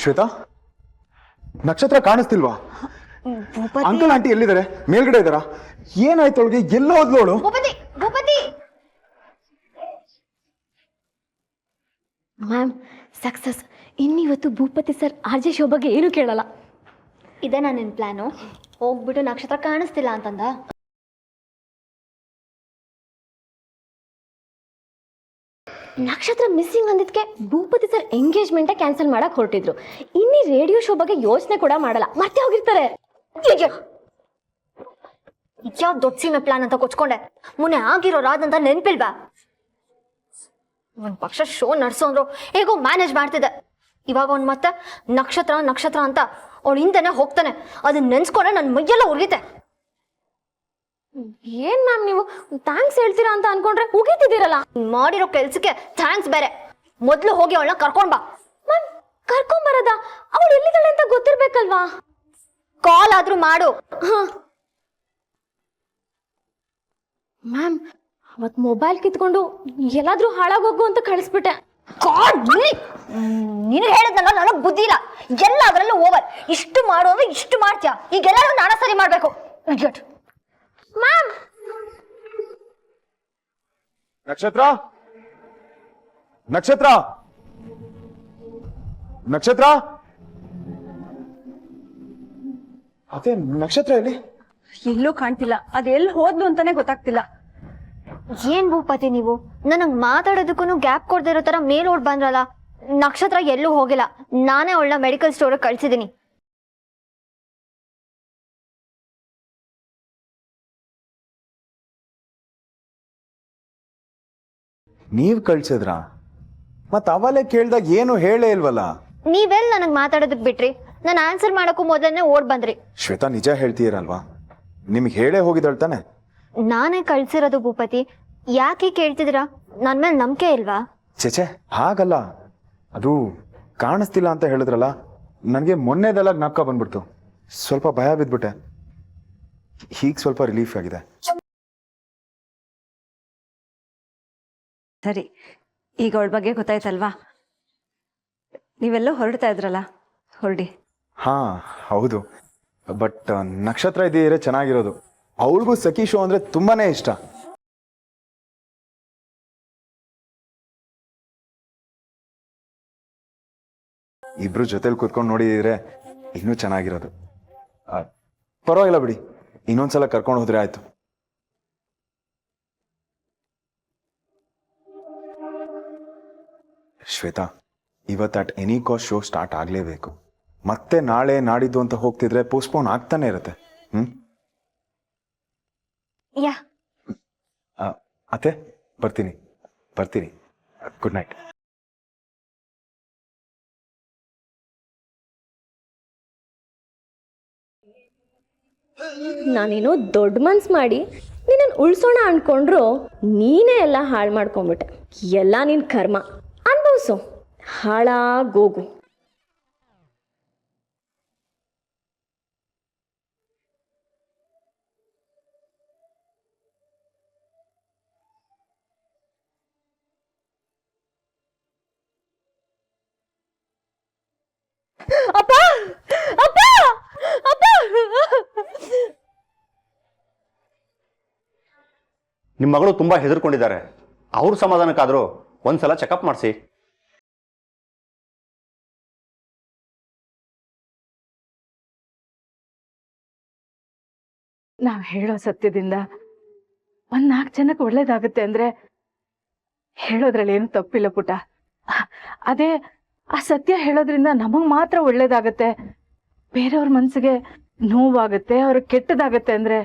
ಶ್ವೇತಾ, ನಕ್ಷತ್ರ ಕಾಣಿಸ್ತಿಲ್ವಾ? Uncle aunty ಎಲ್ಲಿದ್ದಾರೆ? ಮೇಲ್ಗಡೆ ಇದ್ದಾರಾ? ಏನಾಯ್ತು ಅವಳಿಗೆ? ಎಲ್ಲ ಹೋದ್ಲೋಳು? Ma'am success. ಇನ್ನಿವತ್ತು ಭೂಪತಿ ಸರ್ RJ ಶೋಭಾಗೆ ಏನು ಕೇಳಲ್ಲ. ಇದೇ ನನ್ನ ಪ್ಲಾನು. ಹೋಗ್ಬಿಟ್ಟು ನಕ್ಷತ್ರ ಕಾಣಿಸ್ತಿಲ್ಲ ಅಂತಂದ. ನಕ್ಷತ್ರ ಮಿಸ್ಸಿಂಗ್ ಅಂದಿದ್ಕೆ ಭೂಪತಿ ಸರ್ ಎಂಗೇಜ್ಮೆಂಟ್ ಕ್ಯಾನ್ಸಲ್ ಮಾಡಕ್ ಹೊರಟಿದ್ರು. ಇನ್ನಿ ರೇಡಿಯೋ ಶೋ ಬಗ್ಗೆ ಯೋಚನೆ ಕೂಡ ಮಾಡಲ್ಲ, ಮತ್ತೆ ಹೋಗಿರ್ತಾರೆ. ಯಾವ ದೊಡ್ಡ ಸೀಮೆ ಪ್ಲಾನ್ ಅಂತ ಕೊಚ್ಕೊಂಡೆ. ಮುನ್ನೆ ಆಗಿರೋ ರಾದಂತ ನೆನ್ಪಿಲ್ವಾ? ಒಂದ್ ಪಕ್ಷ ಶೋ ನಡ್ಸೋಂದ್ರು ಹೇಗೋ ಮ್ಯಾನೇಜ್ ಮಾಡ್ತಿದ್ದೆ. ಇವಾಗ ಅವ್ನು ಮತ್ತೆ ನಕ್ಷತ್ರ ನಕ್ಷತ್ರ ಅಂತ ಅವ್ಳು ಹಿಂದೆನೆ ಹೋಗ್ತಾನೆ. ಅದನ್ನ ನೆನ್ಸ್ಕೊಂಡೆ ನನ್ನ ಮೈಯೆಲ್ಲ ಉರಿಯುತ್ತೆ. ಏನ್ ಮ್ಯಾಮ್ ನೀವು ಥ್ಯಾಂಕ್ಸ್ ಹೇಳ್ತೀರಾ ಅಂತ ಅನ್ಕೊಂಡ್ರೆ ಉಗಿತಿದ್ದೀರಲ್ಲ. ಮಾಡಿರೋ ಕೆಲ್ಸಕ್ಕೆ ಥ್ಯಾಂಕ್ಸ್ ಬೇರೆ. ಮೊದ್ಲು ಹೋಗಿ ಅವಳನ್ನ ಕರ್ಕೊಂಡ್ ಬಾ. ಮ್ಯಾಮ್ ಕರ್ಕೊಂಡ್ ಬರೋದಾ? ಅವಳು ಎಲ್ಲಿದ್ದಾಳೆ ಅಂತ ಗೊತ್ತಿರ್ಬೇಕಲ್ವಾ? ಕಾಲ್ ಆದ್ರೂ ಮಾಡು. ಮ್ಯಾಮ್ ಅವತ್ ಮೊಬೈಲ್ ಕಿತ್ಕೊಂಡು ಎಲ್ಲಾದ್ರೂ ಹಾಳಾಗೋಗು ಅಂತ ಕಳಿಸ್ಬಿಟ್ಟೆ. ನೀನು ಹೇಳಿದ್ನಲ್ಲ, ನನಗ್ ಬುದ್ಧಿ ಇಲ್ಲ. ಎಲ್ಲ ಅದರಲ್ಲೂ ಓವರ್. ಇಷ್ಟು ಮಾಡು ಅಂದ್ರೆ ಇಷ್ಟು ಮಾಡ್ತೀಯ. ಈಗೆಲ್ಲರೂ ನಾನ ಸರಿ ಮಾಡ್ಬೇಕು. ಮ್ಯಾಮ್ ನಕ್ಷತ್ರ, ನಕ್ಷತ್ರ, ನಕ್ಷತ್ರ, ಅದೇ ನಕ್ಷತ್ರ ಎಲ್ಲಿ? ಎಲ್ಲೂ ಕಾಣ್ತಿಲ್ಲ. ಅದೆಲ್ಲಿ ಹೋದ್ಲು ಅಂತಾನೆ ಗೊತ್ತಾಗ್ತಿಲ್ಲ. ಏನ್ ಭೂಪತಿ ನೀವು ನನಗ್ ಮಾತಾಡೋದಕ್ಕೂ ಗ್ಯಾಪ್ ಕೊಡದೇ ಇರೋ ತರ ಮೇಲೋಡ್ ಬಂದ್ರಲ್ಲ. ನಕ್ಷತ್ರ ಎಲ್ಲೂ ಹೋಗಿಲ್ಲ. ನಾನೇ ಅವಳನ್ನ ಮೆಡಿಕಲ್ ಸ್ಟೋರ್ ಕಳ್ಸಿದೀನಿ. ನೀವ್ ಕಳ್ಸಿದ್ರಾ? ಮತ್ ಅವಲೇ ಕೇಳ್ದಾಗ ಏನು ಹೇಳೇ ಇಲ್ವಲ್ಲ? ನೀವೆಲ್ಲ ನನಗ್ ಮಾತಾಡೋದಕ್ ಬಿಟ್ರಿ. ನಾನು ಆನ್ಸರ್ ಮಾಡಕ್ಕೂ ಮೊದಲನೇ ಓಡ್ ಬಂದ್ರಿ. ಶ್ವೇತಾ, ನಿಜ ಹೇಳ್ತೀರಲ್ವಾ? ನಿಮ್ಗೆ ಹೇಳೇ ಹೋಗಿದ್ದಾಳ್ತಾನೆ? ನಾನೇ ಕಳ್ಸಿರೋದು ಭೂಪತಿ. ಯಾಕೆ ಕೇಳ್ತಿದ್ದೀರಾ? ನನ್ ಮೇಲೆ ನಂಬಿಕೆ ಇಲ್ವಾ? ಚೇಚೆ, ಹಾಗಲ್ಲ. ಅದು ಕಾಣಿಸ್ತಿಲ್ಲ ಅಂತ ಹೇಳಿದ್ರಲ್ಲ, ನನಗೆ ಮೊನ್ನೆದೆಲ್ಲ ಜ್ಞಾಪಕ ಬಂದ್ಬಿಡ್ತು. ಸ್ವಲ್ಪ ಭಯ ಬಿದ್ಬಿಟ್ಟೆ. ಹೀಗೆ ಸ್ವಲ್ಪ ರಿಲೀಫ್ ಆಗಿದೆ. ಸರಿ, ಈಗ ಅವಳ ಬಗ್ಗೆ ಗೊತ್ತಾಯ್ತಲ್ವಾ? ನೀವೆಲ್ಲೋ ಹೊರಡ್ತಾ ಇದ್ರಲ್ಲ, ಹೊರಡಿ. ಹಾ ಹೌದು, ಬಟ್ ನಕ್ಷತ್ರ ಇದೀರೆ ಚೆನ್ನಾಗಿರೋದು. ಅವಳಿಗೂ ಸಖಿ ಶೋ ಅಂದ್ರೆ ತುಂಬಾನೇ ಇಷ್ಟ. ಇಬ್ರು ಜೊತೆಲಿ ಕೂತ್ಕೊಂಡು ನೋಡಿದ್ರೆ ಇನ್ನೂ ಚೆನ್ನಾಗಿರೋದು. ಪರವಾಗಿಲ್ಲ ಬಿಡಿ, ಇನ್ನೊಂದ್ಸಲ ಕರ್ಕೊಂಡು ಹೋದ್ರೆ ಆಯ್ತು. ಶ್ವೇತಾ, ಇವತ್ತು at any cost show start ಆಗಲೇಬೇಕು. ಮತ್ತೆ ನಾಳೆ ನಾಡಿದ್ದು ಅಂತ ಹೋಗ್ತಿದ್ರೆ ಪೋಸ್ಟ್ಪೋನ್ ಆಗ್ತಾನೆ ಇರುತ್ತೆ. ಯಾ ಅತ್ತೆ, ಬರ್ತೀನಿ. Good night. ನಾನೇನೋ ದೊಡ್ಡ ಮನ್ಸು ಮಾಡಿ ನಿನ್ನನ್ನು ಉಳ್ಸೋಣ ಅನ್ಕೊಂಡ್ರು ನೀನೇ ಎಲ್ಲ ಹಾಳು ಮಾಡ್ಕೊಂಬಿಟ್ಟೆ. ಎಲ್ಲ ನಿನ್ ಕರ್ಮ ಅನ್ಭವಿಸು. ಹಾಳಾಗೋಗು. ಅಪ್ಪ ಅಪ್ಪ ಅಪ್ಪ, ನಿಮ್ಮ ಮಗಳು ತುಂಬಾ ಹೆದರ್ಕೊಂಡಿದ್ದಾರೆ. ಅವ್ರ ಸಮಾಧಾನಕ್ಕಾದರೂ ಒಂದ್ಸಲ ಚೆಕಪ್ ಮಾಡಿಸಿ. ನಾವ್ ಹೇಳೋ ಸತ್ಯದಿಂದ 4 ಜನಕ್ಕೆ ಒಳ್ಳೇದಾಗುತ್ತೆ ಅಂದ್ರೆ ಹೇಳೋದ್ರಲ್ಲಿ ಏನು ತಪ್ಪಿಲ್ಲ ಪುಟ. ಅದೇ ಆ ಸತ್ಯ ಹೇಳೋದ್ರಿಂದ ನಮಗ್ ಮಾತ್ರ ಒಳ್ಳೇದಾಗತ್ತೆ, ಬೇರೆಯವ್ರ ಮನ್ಸಿಗೆ ನೋವಾಗುತ್ತೆ, ಅವ್ರಿಗೆ ಕೆಟ್ಟದಾಗತ್ತೆ ಅಂದ್ರೆ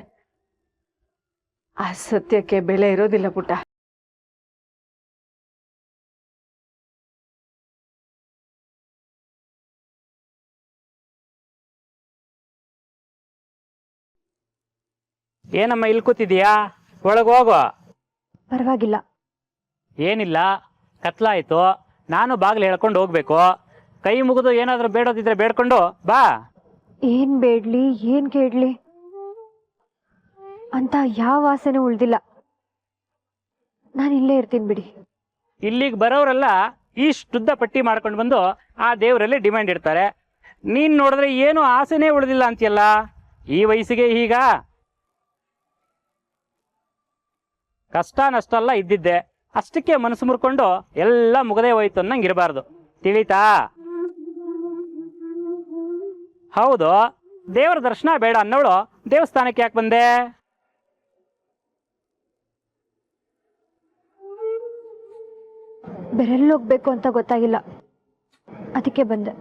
ಆ ಸತ್ಯಕ್ಕೆ ಬೆಲೆ ಇರೋದಿಲ್ಲ ಪುಟ. ಏನಮ್ಮ ಇಲ್ಲಿ ಕೂತಿದೀಯಾ? ಒಳಗೆ ಹೋಗು. ಪರವಾಗಿಲ್ಲ. ಏನಿಲ್ಲ, ಕತ್ಲಾಯ್ತು. ನಾನು ಬಾಗಿಲು ಹೇಳ್ಕೊಂಡು ಹೋಗ್ಬೇಕು. ಕೈ ಮುಗಿದು ಏನಾದರೂ ಬೇಡೋದಿದ್ರೆ ಬೇಡ್ಕೊಂಡು ಬಾ. ಏನ್ ಬೇಡ್ಲಿ, ಏನ್ ಕೇಳ್ಲಿ ಅಂತ ಯಾವ ಆಸೆನೂ ಉಳ್ದಿಲ್ಲ. ನಾನು ಇಲ್ಲೇ ಇರ್ತೀನಿ ಬಿಡಿ. ಇಲ್ಲಿಗೆ ಬರೋರೆಲ್ಲ ಇಷ್ಟುದ್ದ ಪಟ್ಟಿ ಮಾಡ್ಕೊಂಡು ಬಂದು ಆ ದೇವರಲ್ಲಿ ಡಿಮ್ಯಾಂಡ್ ಇಡ್ತಾರೆ. ನೀನು ನೋಡಿದ್ರೆ ಏನು ಆಸೆನೇ ಉಳಿದಿಲ್ಲ ಅಂತೀಯಲ್ಲ, ಈ ವಯಸ್ಸಿಗೆ ಈಗ ಕಷ್ಟ ನಷ್ಟ ಎಲ್ಲ ಇದ್ದಿದ್ದೆ, ಅಷ್ಟಕ್ಕೆ ಮನಸ್ಸು ಮುರ್ಕೊಂಡು ಎಲ್ಲ ಮುಗದೇ ಹೋಯ್ತು ಅನ್ನಂಗೆ ಇರಬಾರ್ದು, ತಿಳಿತಾ? ಹೌದು, ದೇವರ ದರ್ಶನ ಬೇಡ ಅನ್ನೋಳು ದೇವಸ್ಥಾನಕ್ಕೆ ಯಾಕೆ ಬಂದೆ? ಬೆರಲ್ಲೋಗ್ಬೇಕು ಅಂತ ಗೊತ್ತಾಗಿಲ್ಲ, ಅದಕ್ಕೆ ಬಂದೆ.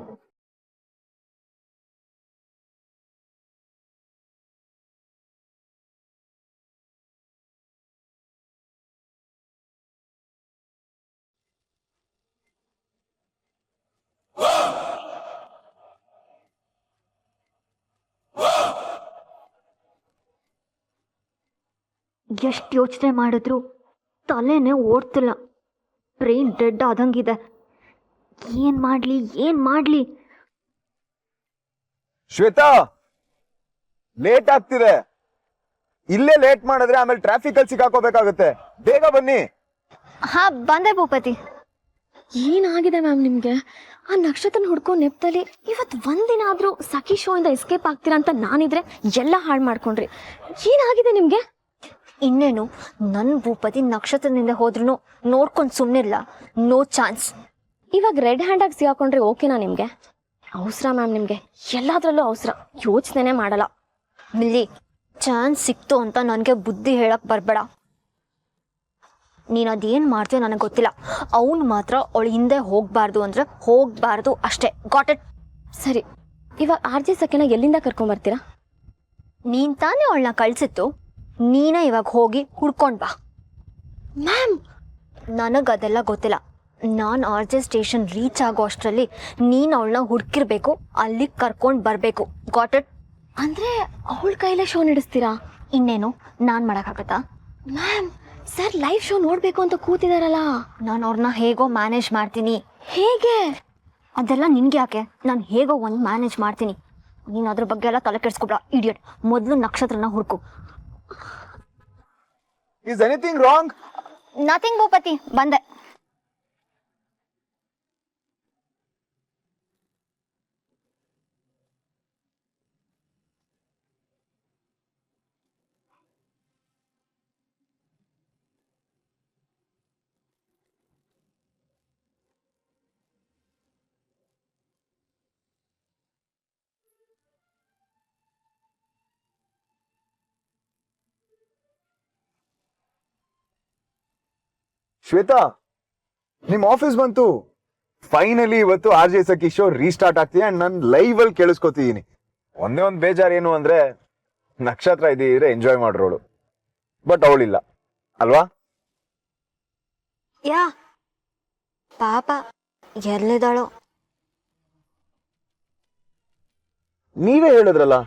ಎಷ್ಟು ಯೋಚನೆ ಮಾಡಿದ್ರು ತಲೆನೇ ಓಡ್ತಿಲ್ಲ, ಬ್ರೈನ್ ಡೆಡ್ ಆದಂಗಿದೆ. ಏನ್ ಮಾಡ್ಲಿ? ಶ್ವೇತಾ, ಲೇಟ್ ಆಗ್ತಿದೆ. ಇಲ್ಲೇ ಲೇಟ್ ಮಾಡಿದ್ರೆ ಆಮೇಲೆ ಟ್ರಾಫಿಕ್ ಅಲ್ಲಿ ಸಿಕ್ಕಾಕೋಬೇಕಾಗುತ್ತೆ. ಬೇಗ ಬನ್ನಿ. ಹಾ ಬಂದೆ ಭೂಪತಿ. ಏನಾಗಿದೆ ಮ್ಯಾಮ್ ನಿಮಗೆ? ಆ ನಕ್ಷತ್ರನ ಹುಡ್ಕೋ ನೆಪದಲ್ಲಿ ಇವತ್ತು ಒಂದಿನ ಆದರೂ ಸಖಿ ಶೋ ಇಂದ ಎಸ್ಕೇಪ್ ಆಗ್ತೀರಾ ಅಂತ ನಾನಿದ್ರೆ ಎಲ್ಲ ಹಾಳು ಮಾಡ್ಕೊಂಡ್ರಿ. ಏನಾಗಿದೆ ನಿಮಗೆ? ಇನ್ನೇನು ನನ್ನ ಭೂಪತಿ ನಕ್ಷತ್ರದಿಂದ ಹೋದ್ರೂ ನೋಡ್ಕೊಂಡು ಸುಮ್ಮನಿಲ್ಲ. No chance. ಇವಾಗ ರೆಡ್ ಹ್ಯಾಂಡಾಗಿ ಸಿಗಾಕೊಂಡ್ರೆ ಓಕೆನಾ ನಿಮಗೆ? ಅವಸರ ಮ್ಯಾಮ್ ನಿಮಗೆ, ಎಲ್ಲದರಲ್ಲೂ ಅವಸರ, ಯೋಚನೆ ಮಾಡಲ್ಲ. ಮಿಲ್ಲಿ, ಚಾನ್ಸ್ ಸಿಕ್ತು ಅಂತ ನನಗೆ ಬುದ್ಧಿ ಹೇಳಕ್ ಬರಬೇಡ. ನೀನು ಅದೇನು ಮಾಡ್ತೀಯೋ ನನಗೆ ಗೊತ್ತಿಲ್ಲ. ಅವನು ಮಾತ್ರ ಅವಳು ಹಿಂದೆ ಹೋಗಬಾರ್ದು ಅಂದರೆ ಹೋಗಬಾರ್ದು ಅಷ್ಟೇ. Got it? ಸರಿ, ಇವಾಗ RJ ಸಖಿನ ಎಲ್ಲಿಂದ ಕರ್ಕೊಂಬರ್ತೀರಾ? ನೀನು ತಾನೇ ಅವಳನ್ನ ಕಳಿಸಿತ್ತು, ನೀನೇ ಇವಾಗ ಹೋಗಿ ಹುಡ್ಕೊಂಡು ಬಾ. ಮ್ಯಾಮ್, ನನಗದೆಲ್ಲ ಗೊತ್ತಿಲ್ಲ. ನಾನು RJ ಸ್ಟೇಷನ್ ರೀಚ್ ಆಗೋ ಅಷ್ಟರಲ್ಲಿ ನೀನು ಅವಳನ್ನ ಹುಡುಕಿರ್ಬೇಕು, ಅಲ್ಲಿಗೆ ಕರ್ಕೊಂಡು ಬರಬೇಕು. Got it? ಅಂದರೆ ಅವಳ ಕೈಲೇ ಶೋ ನಡೆಸ್ತೀರಾ? ಇನ್ನೇನು ನಾನು ಮಾಡೋಕ್ಕಾಗತ್ತಾ? ಮ್ಯಾಮ್, ಸರ್ ಲೈವ್ ಶೋ ನೋಡಬೇಕು ಅಂತ ಕೂತಿದಾರಲ್ಲ. ನಾನು ಅವ್ರನ್ನ ಹೇಗೋ ಮ್ಯಾನೇಜ್ ಮಾಡ್ತೀನಿ. ಹೇಗೆ? ಅದೆಲ್ಲ ನಿನ್ಗೆ ಯಾಕೆ? ನಾನು ಹೇಗೋ ಒಂದು ಮ್ಯಾನೇಜ್ ಮಾಡ್ತೀನಿ. ನೀನು ಅದ್ರ ಬಗ್ಗೆ ಎಲ್ಲ ತಲೆ ಕೆಡಿಸ್ಕೊಬ್ರ ಇಡಿಯಟ್. ಮೊದಲು ನಕ್ಷತ್ರನ ಹುಡುಕು. Is anything wrong? ನಥಿಂಗ್ ಭೂಪತಿ, ಬಂದೆ. ಶ್ವೇತಾ, ನಿಮ್ ಆಫೀಸ್ ಬಂತು. ಫೈನಲಿ ಇವತ್ತು RJ ಸಖಿ ಶೋ ರೀಸ್ಟಾರ್ಟ್ ಆಗ್ತಿದೆ ಅಂಡ್ ನಾನು ಲೈವ್ ಅಲ್ಲಿ ಕೇಳಿಸ್ಕೊತಿದ್ದೀನಿ. ಒಂದೇ ಒಂದು ಬೇಜಾರು ಏನು ಅಂದ್ರೆ ನಕ್ಷತ್ರ ಇದ್ರೆ ಎಂಜಾಯ್ ಮಾಡ್ರೋಳು, ಬಟ್ ಅವಳಿಲ್ಲ ಅಲ್ವಾ? ಯಾ ಪಾಪ, ಎಲ್ಲಿದ್ದಾಳೋ? ನೀವೇ ಹೇಳಿದ್ರಲ್ಲ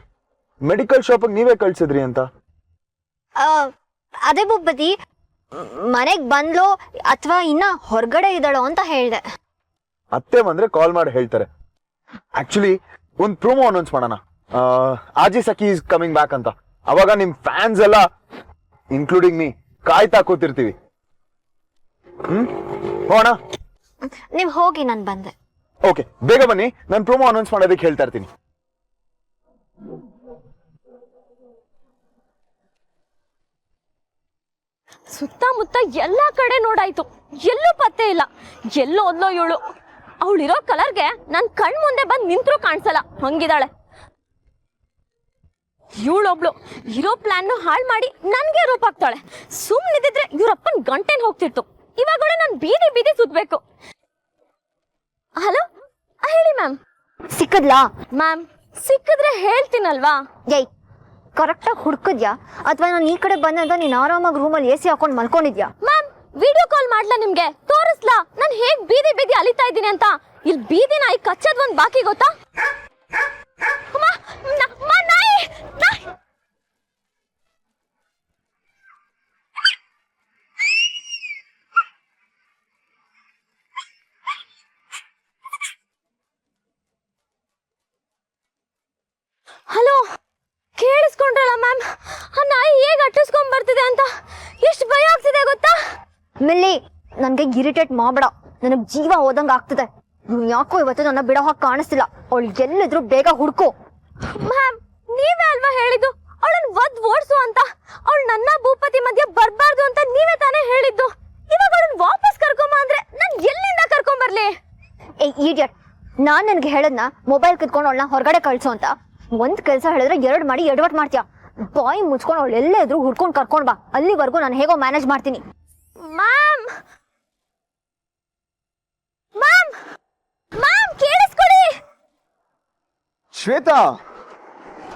ಮೆಡಿಕಲ್ ಶಾಪಿಗೆ ನೀವೇ ಕಳ್ಸಿದ್ರಿ ಅಂತ. ಅದೇ ಭೂಪತಿ, ಮನೆಗೆ ಬಂದ್ಲೋ ಅಥವಾ ಇನ್ನ ಹೊರಗಡೆ ಇದ್ದಾಳೋ ಅಂತ ಹೇಳ್ದೆ. ಅತ್ತೆ ಬಂದ್ರೆ ಕಾಲ್ ಮಾಡಿ ಹೇಳ್ತಾರೆ. ಆಕ್ಚುಲಿ ಒಂದು ಪ್ರೋಮೋ ಅನೌನ್ಸ್ ಮಾಡೋಣ, RJ Sakhi is coming back ಅಂತ. ಅವಾಗ ನಿಮ್ ಫ್ಯಾನ್ಸ್ ಎಲ್ಲ ಇನ್ಕ್ಲೂಡಿಂಗ್ ಮೀ ಕಾಯ್ತಾ ಕೂತಿರ್ತೀವಿ. ಹೋಣ? ನೀವು ಹೋಗಿ, ನಾನು ಬಂದೆ. ಓಕೆ, ಬೇಗ ಬನ್ನಿ, ನಾನು ಪ್ರೋಮೋ ಅನೌನ್ಸ್ ಮಾಡೋದಕ್ಕೆ ಹೇಳ್ತಾ ಇರ್ತೀನಿ. ಸುತ್ತಮುತ್ತ ಎಲ್ಲ ಕಡೆ ನೋಡಾಯ್ತು, ಎಲ್ಲೂ ಪತ್ತೆ ಇಲ್ಲ. ಎಲ್ಲೋ ಓದ್ಲೋ ಇವಳು. ಅವಳಿರೋ ಕಲರ್ಗೆ ನನ್ನ ಕಣ್ ಮುಂದೆ ಬಂದು ನಿಂತ್ರೂ ಕಾಣಿಸಲ್ಲ, ಹಂಗಿದಾಳೆ ಇವಳೊಬ್ಳು. ಇರೋ ಪ್ಲಾನ್ ಹಾಳು ಮಾಡಿ ನನ್ಗೆ ರೂಪ ಆಗ್ತಾಳೆ. ಸುಮ್ಮನಿದ್ರೆ ಇವ್ರಪ್ಪನ್ ಗಂಟೆನ್ ಹೋಗ್ತಿತ್ತು. ಇವಾಗಳೆ ನಾನು ಬೀದಿ ಬೀದಿ ಸುತ್ತಬೇಕು. ಹಲೋ, ಹೇಳಿ ಮ್ಯಾಮ್. ಸಿಕ್ಕದ್ಲಾ? ಮ್ಯಾಮ್, ಸಿಕ್ಕಿದ್ರೆ ಹೇಳ್ತೀನಲ್ವಾ? ಏಯ್, ಕರೆಕ್ಟಾಗಿ ಹುಡ್ಕದ್ಯಾ ಅಥವಾ ನಾನು ಈ ಕಡೆ ಬಂದಾಗ ನೀನು ಆರಾಮಾಗಿ ರೂಮಲ್ಲಿ AC ಹಾಕೊಂಡು ಮಲ್ಕೊಂಡಿದ್ಯಾ? ಮ್ಯಾಮ್, ವಿಡಿಯೋ ಕಾಲ್ ಮಾಡ್ಲಾ ನಿಮ್ಗೆ? ತೋರಿಸ್ಲಾ ನಾನು ಹೇಗ್ ಬೀದಿ ಬೀದಿ ಅಲಿತಾ ಇದ್ದೀನಿ ಅಂತ? ಇಲ್ಲಿ ಬೀದಿ ನಾಯಿ ಕಚ್ಚದ್ ಒಂದ್ ಬಾಕಿ ಗೊತ್ತಾ? ಹಲೋ, ಕೇಳಿಸ್ಕೊಂಡ್ರಲ್ಲ ಮ್ಯಾಮ್? ಆ ನಾಯಿ ಹೇಗೆ ಅಟ್ಟಿಸ್ಕೊಂಡ್ ಬರ್ತಿದೆ ಅಂತ ಎಷ್ಟು ಭಯ ಆಗ್ತಿದೆ ಗೊತ್ತಾ? ಮಿಲ್ಲಿ, ನನಗೆ ಇರಿಟೇಟ್ ಮಾಡಬೇಡ. ನನಗ್ ಜೀವ ಹೋದಂಗ ಆಗ್ತದೆ. ಇವ್ನು ಯಾಕೋ ಇವತ್ತು ನನ್ನ ಬಿಡೋ ಹಾಗೆ ಕಾಣಿಸ್ತಿಲ್ಲ. ಅವಳು ಎಲ್ಲಿದ್ರು ಬೇಗ ಹುಡ್ಕು. ಮ್ಯಾಮ್, ನೀವೇ ಅಲ್ವಾ ಹೇಳಿದ್ದು ಅವಳನ್ನ ಓಡ್ಸು ಅಂತ? ಅವಳು ನನ್ನ ಭೂಪತಿ ಮಧ್ಯೆ ಬರ್ಬಾರ್ದು ಅಂತ ನೀವೇ ತಾನೇ ಹೇಳಿದ್ದು. ಇವಾಗ ಅವಳನ್ನ ವಾಪಸ್ ಕರ್ಕೊಂಬ ಅಂದ್ರೆ ನಾನ್ ಎಲ್ಲಿಂದ ಕರ್ಕೊಂಬರ್ಲಿ? ಏ ಈಡಿಯಟ್, ನಾನ್ ನನ್ಗೆ ಹೇಳದ್ನ ಮೊಬೈಲ್ ಕಿತ್ಕೊಂಡು ಅವಳನ್ನ ಹೊರಗಡೆ ಕಳ್ಸು ಅಂತ. ಒಂದ್ ಕೆಲ್ಸ ಹೇಳಿದ್ರೆ 2 ಮಾಡಿ ಎಡವಟ್ ಮಾಡ್ತೀಯ. ಬಾಯಿ ಮುಚ್ಕೊಂಡು ಅವಳು ಎಲ್ಲೇ ಇದ್ರು ಹುಡ್ಕೊಂಡು ಕರ್ಕೊಂಡ್ ಬಾ. ಅಲ್ಲಿವರೆಗೂ ನಾನು ಹೇಗೋ ಮ್ಯಾನೇಜ್ ಮಾಡ್ತೀನಿ. ಮ್ಯಾಮ್, ಮ್ಯಾಮ್, ಮ್ಯಾಮ್ ಕೇಳಿಸ್ಕೊಡಿ. ಶ್ವೇತಾ,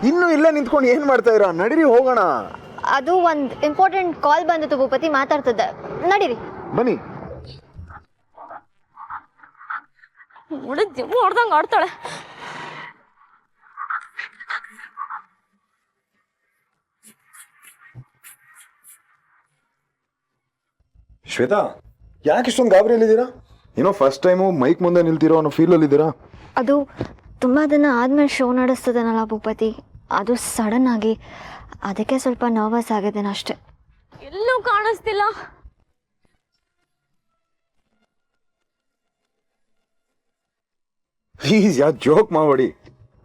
ಇನ್ನು ಇಲ್ಲೇ ನಿಂತ್ಕೊಂಡು ಏನ್ ಮಾಡ್ತಾ ಇರ? ನಡೀರಿ ಹೋಗೋಣ. ಅದು ಒಂದ್ ಇಂಪಾರ್ಟೆಂಟ್ ಕಾಲ್ ಬಂದಿತ್ತು ಭೂಪತಿ, ಮಾತಾಡ್ತಿದ್ದೆ. ನಡೀರಿ. ಬನ್ನಿ. ಹೊಡ್ದಂಗ ಆಡ್ತಾಳೆ. ಶ್ವೇತಾ, ಯಾಕೆ ಇಷ್ಟೊಂದು ಗಾಬರಿಯಲ್ಲಿದ್ದೀರಾ? ಏನೋ ಫಸ್ಟ್ ಟೈಮು ಮೈಕ್ ಮುಂದೆ ನಿಲ್ತಿರೋ ಅನ್ನೋ ಫೀಲ್ ಇದ್ದೀರಾ? ಅದು ತುಂಬಾ ದಿನ ಆದ್ಮೇಲೆ ಶೋ ನಡೆಸ್ತದನಲ್ಲ ಭೂಪತಿ, ಅದು ಸಡನ್ ಆಗಿ, ಅದಕ್ಕೆ ಸ್ವಲ್ಪ ನರ್ವಸ್ ಆಗಿದ್ದೇನೆ ಅಷ್ಟೆ. ಎಲ್ಲೂ ಕಾಣಿಸ್ತಿಲ್ಲ. ಪ್ಲೀಸ್ ಯಾ ಜೋಕ್ ಮಾಡಬೇಡಿ.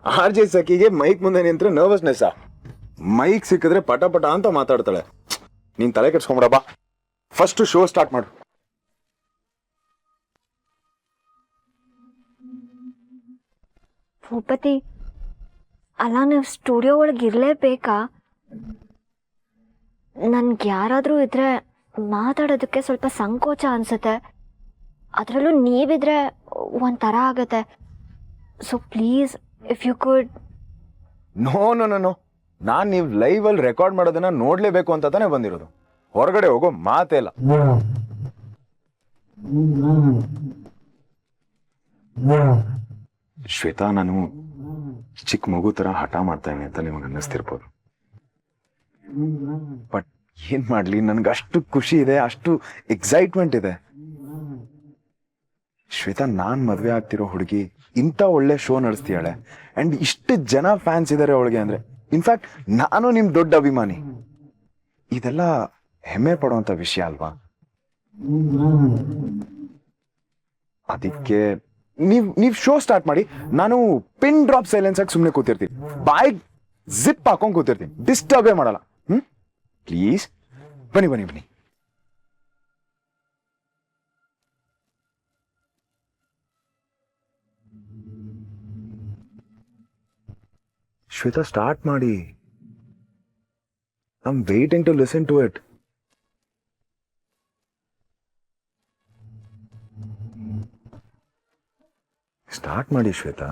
RJ ಸಖಿಗೆ ಮೈಕ್ ಮುಂದೆ ನಿಂತ್ರೆ ನರ್ವಸ್ನೆಸ್ಸಾ? ಮೈಕ್ ಸಿಕ್ಕಿದ್ರೆ ಪಟ ಪಟ ಅಂತ ಮಾತಾಡ್ತಾಳೆ. ನೀನ್ ತಲೆ ಕೆಡ್ಸ್ಕೊಂಬಿಡಪ್ಪ. ಫಸ್ಟ್ ಶೋ ಸ್ಟಾರ್ಟ್ ಮಾಡು. ಭೂಪತಿ, ಅಲ್ಲ ನೀವು ಸ್ಟುಡಿಯೋ ಒಳಗೆ ಇರಲೇಬೇಕಾ? ನನ್ಗೆ ಯಾರಾದರೂ ಇದ್ರೆ ಮಾತಾಡೋದಕ್ಕೆ ಸ್ವಲ್ಪ ಸಂಕೋಚ ಅನ್ಸುತ್ತೆ. ಅದರಲ್ಲೂ ನೀವಿದ್ರೆ ಒಂಥರ ಆಗತ್ತೆ. So please if you could. No no no no, ನಾನು ನೀವು ಲೈವಲ್ಲಿ ರೆಕಾರ್ಡ್ ಮಾಡೋದನ್ನ ನೋಡ್ಲೇಬೇಕು ಅಂತ ತಾನೇ ಬಂದಿರೋದು. ಹೊರಗಡೆ ಹೋಗೋ ಮಾತೇ ಇಲ್ಲ. ಶ್ವೇತಾ, ನಾನು ಚಿಕ್ಕ ಮಗು ತರ ಹಠ ಮಾಡ್ತಾನೆ ಅಂತ ನಿಮಗೆ ಅನ್ನಿಸ್ತಿರ್ಬೋದು. ಬಟ್ ಏನ್ ಮಾಡ್ಲಿ, ನನ್ಗೆ ಅಷ್ಟು ಖುಷಿ ಇದೆ, ಅಷ್ಟು ಎಕ್ಸೈಟ್ಮೆಂಟ್ ಇದೆ. ಶ್ವೇತಾ, ನಾನ್ ಮದ್ವೆ ಆಗ್ತಿರೋ ಹುಡುಗಿ ಇಂಥ ಒಳ್ಳೆ ಶೋ ನಡೆಸ್ತೀಯಾಳೆ ಅಂಡ್ ಇಷ್ಟು ಜನ ಫ್ಯಾನ್ಸ್ ಇದಾರೆ ಅವಳಿಗೆ ಅಂದ್ರೆ, ಇನ್ಫ್ಯಾಕ್ಟ್ ನಾನು ನಿಮ್ ದೊಡ್ಡ ಅಭಿಮಾನಿ. ಇದೆಲ್ಲ ಹೆಮ್ಮೆ ಪಡುವಂತ ವಿಷಯ ಅಲ್ವಾ? ಅದಕ್ಕೆ ನೀವ್ ಶೋ ಸ್ಟಾರ್ಟ್ ಮಾಡಿ. ನಾನು ಪಿನ್ ಡ್ರಾಪ್ ಸೈಲೆನ್ಸ್ ಆಗಿ ಸುಮ್ಮನೆ ಕೂತಿರ್ತೀನಿ, ಬಾಯ್ ಜಿಪ್ ಹಾಕೊಂಡ್ ಕೂತಿರ್ತೀನಿ, ಡಿಸ್ಟರ್ಬೇ ಮಾಡಲ್ಲ. ಪ್ಲೀಸ್ ಬನ್ನಿ ಬನ್ನಿ ಬನ್ನಿ. ಶ್ವೇತಾ, ಸ್ಟಾರ್ಟ್ ಮಾಡಿ. I am waiting to listen to it. Start ಮಾಡಿ ಶ್ವೇತಾ.